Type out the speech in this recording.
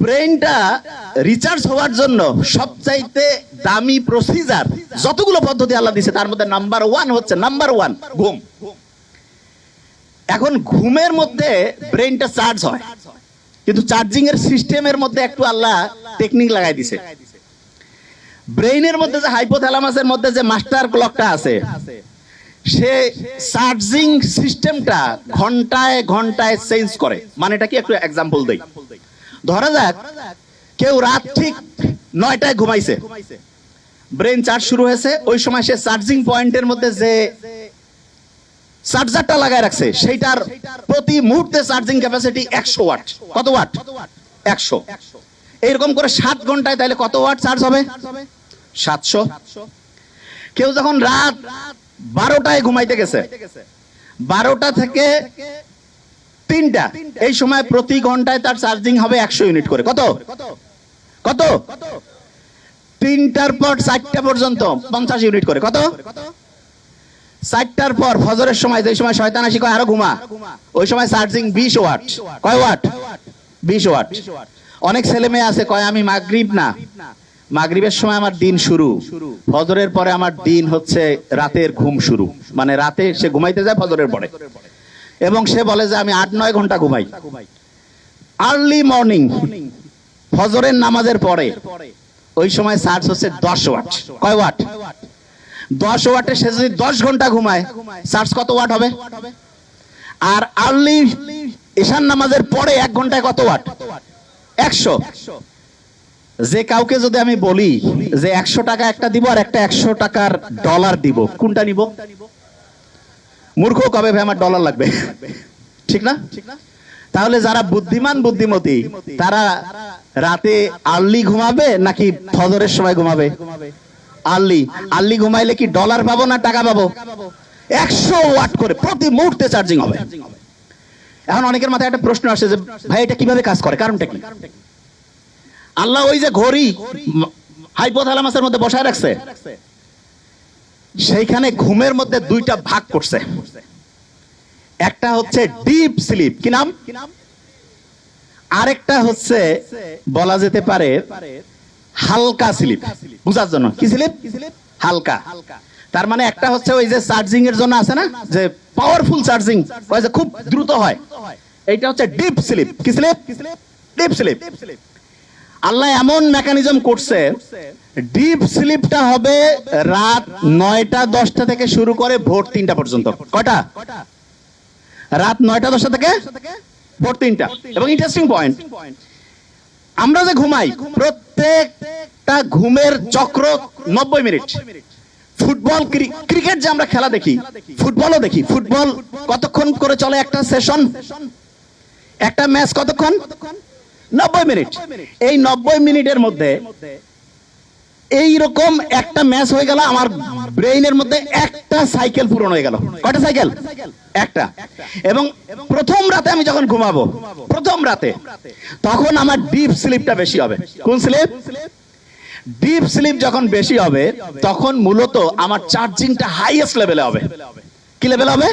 ব্রেনটা রিচার্জ হওয়ার জন্য সবচাইতে দামি প্রসিজার যতগুলো পদ্ধতি আল্লাহ দিয়েছে তার মধ্যে নাম্বার ওয়ান ঘুম। এখন ঘুমের মধ্যে ব্রেনটা চার্জ হয়, কিন্তু চার্জিং এর সিস্টেমের মধ্যে একটু আল্লাহ টেকনিক লাগাই দিছে। ব্রেইনের মধ্যে যে হাইপোথ্যালামাসের মধ্যে যে মাস্টার ক্লকটা আছে, সে চার্জিং সিস্টেমটা ঘন্টায় ঘন্টায় চেঞ্জ করে। মানে এটা কি, একটু এক্সাম্পল দেই। ধরা যাক কেউ রাত ঠিক 9টায় ঘুমাইছে, ব্রেন চার্জ শুরু হয়েছে, ওই সময় সে চার্জিং পয়েন্টের মধ্যে যে চার্জারটা লাগায় রাখছে সেইটার প্রতি মুহূর্তে চার্জিং ক্যাপাসিটি 100 ওয়াট। কত ওয়াট? 100। এইরকম করে 7 ঘন্টায় তাহলে কত ওয়াট চার্জ হবে? 700। কেউ যখন রাত 12টায় ঘুমাইতে গেছে, 12টা থেকে 3টা, এই সময় প্রতি ঘন্টায় তার চার্জিং হবে 100 ইউনিট করে। কত কত? 3টার পর 4টা পর্যন্ত 50 ইউনিট করে। কত? 4টার পর ফজরের সময়, যে সময় শয়তান আসি কয় আরো ঘুমা, ওই সময় চার্জিং 20 ওয়াট। কয় ওয়াট? 20 ওয়াট। অনেক ছেলে মেয়ে আছে কয় আমি মাগরিব না, মাগরিবের সময় আমার দিন শুরু, ফজরের পরে আমার দিন হচ্ছে রাতের ঘুম শুরু। মানে রাতে সে ঘুমাইতে যায় ফজরের পরে, এবং সে বলে যে আমি 8-9 ঘন্টা ঘুমাই। আর্লি মর্নিং ফজরের নামাজের পরে ওই সময় চার্জ হচ্ছে 10 ওয়াট। কয় ওয়াট? 10 ওয়াটে সে যদি 10 ঘন্টা ঘুমায়, চার্জ কত ওয়াট হবে? আর আর্লি ঈশান নামাজের পরে 1 ঘন্টায় কত ওয়াট? 100। যে কাউকে যদি আমি বলি যে 100 টাকা একটা দিব আর একটা 100 টাকার ডলার দিব, কোনটা নিব? মূর্খ কবে ভাই আমার ডলার লাগবে, ঠিক না? তাহলে যারা বুদ্ধিমান বুদ্ধিমতী তারা রাতে আর্লি ঘুমাবে নাকি ফজরের সময় ঘুমাবে? আর্লি। আর্লি ঘুমাইলে কি ডলার পাবো না টাকা পাবো? 100 ওয়াট করে প্রতি মুহূর্তে চার্জিং হবে। এখন অনেকের মাথায় একটা প্রশ্ন আসে যে ভাই এটা কিভাবে কাজ করে, কারণটা কি? আল্লাহ ওই যে ঘড়ি হাইপোথ্যালামাসের মধ্যে বসায় রাখছে, সেইখানে ঘুমের মধ্যে 2টা ভাগ করছে। একটা হচ্ছে ডিপ স্লিপ, কি নাম? আরেকটা হচ্ছে বলা যেতে পারে হালকা স্লিপ। বুঝার জন্য কি স্লিপ? হালকা। তার মানে একটা হচ্ছে ওই যে চার্জিং এর জন্য আছে না, যে পাওয়ারফুল চার্জিং, ওই যে খুব দ্রুত হয়, এইটা হচ্ছে ডিপ স্লিপ। কি স্লিপ? Deep sleep. আল্লাহ এমন মেকানিজম করছে, ডিপ স্লিপটা হবে রাত 9টা 10টা থেকে শুরু করে ভোর 3টা পর্যন্ত। কয়টা? রাত 9টা 10টা থেকে ভোর 3টা। এবং ইন্টারেস্টিং পয়েন্ট, আমরা যে ঘুমাই প্রত্যেকটা ঘুমের চক্র 90 মিনিট। ফুটবল ক্রিকেট যে আমরা খেলা দেখি, ফুটবলও দেখি, ফুটবল কতক্ষণ করে চলে একটা সেশন, একটা ম্যাচ কতক্ষণ? 90 মিনিট। এই 90 মিনিটের মধ্যে এইরকম একটা ম্যাচ হয়ে গেল, আমার ব্রেইনের মধ্যে একটা সাইকেল পূরণ হয়ে গেল। কয়টা সাইকেল? একটা। এবং প্রথম রাতে আমি যখন ঘুমাবো, প্রথম রাতে, তখন আমার ডিপ স্লিপটা বেশি হবে। কোন স্লিপ? ডিপ স্লিপ যখন বেশি হবে তখন মূলত আমার চার্জিংটা হাইয়েস্ট লেভেলে হবে। কি লেভেল হবে?